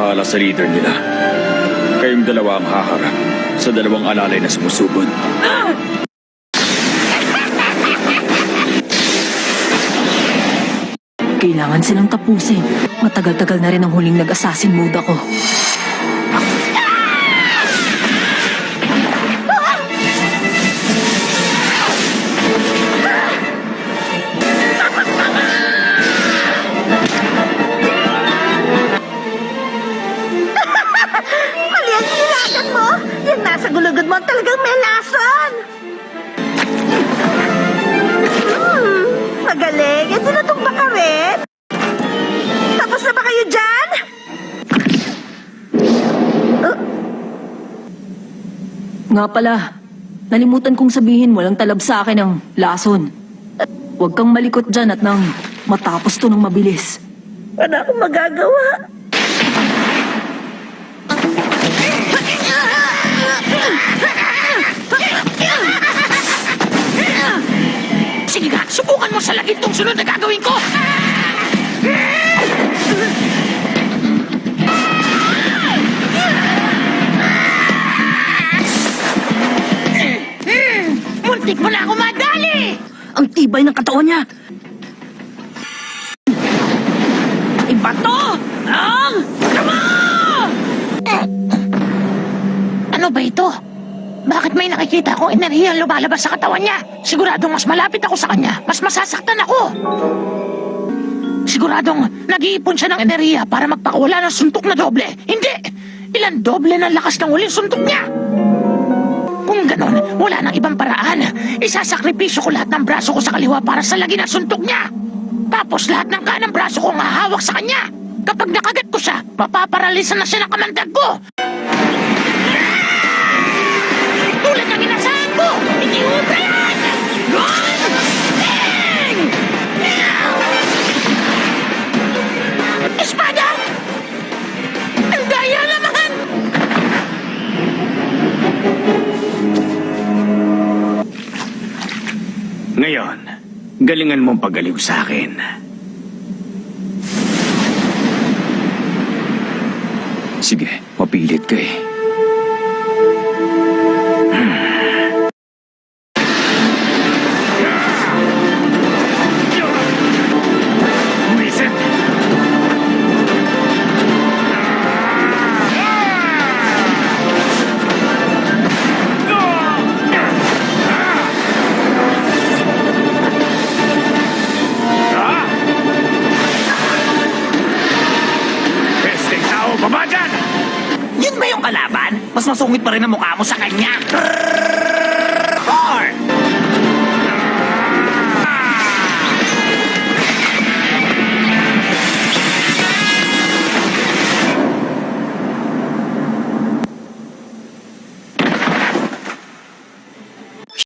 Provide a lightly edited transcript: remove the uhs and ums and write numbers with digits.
bahala sa leader nila. Kayong dalawa ang haharap sa dalawang alalay na sumusugod. Kailangan silang tapusin. Matagal-tagal na rin ang huling nag-assassin mode ako. Mali ang hinakan mo! Yung nasa gulugod mo talagang may lason! Magaling! Hindi natumba ka rin! Tapos na ba kayo dyan? Nga pala, nalimutan kong sabihin walang talab sa akin ang lason. At huwag kang malikot dyan at nang matapos to ng mabilis. Wala akong magagawa. Sige nga, subukan mo sa lagit tong sunod na gagawin ko! Muntik mo na ako madali! Ang tibay ng katawan niya! Iba to! Ang... Tama! Ano ba ito? Bakit may nakikita akong enerhiya lumalabas sa katawan niya? Siguradong mas malapit ako sa kanya, mas masasaktan ako. Siguradong nag-iipon siya ng enerhiya para magpakawala ng suntok na doble. Hindi! Ilan doble ng lakas ng huling suntok niya? Kung ganon, wala nang ibang paraan. Isasakripisyo ko lahat ng braso ko sa kaliwa para sa lagi ng suntok niya. Tapos lahat ng kanang braso ko ang hahawak sa kanya. Kapag nakagat ko siya, mapaparalisa na siya ng kamandag ko. Tulad ng inasahan ko! Hindi ubra yan! Bang! Espada! Ang daya naman! Ngayon, galingan mong pagaliw sa akin. Sige, mapilit ka eh. Yun ba yung kalaban? Mas masungit pa rin ang mukha mo sa kanya.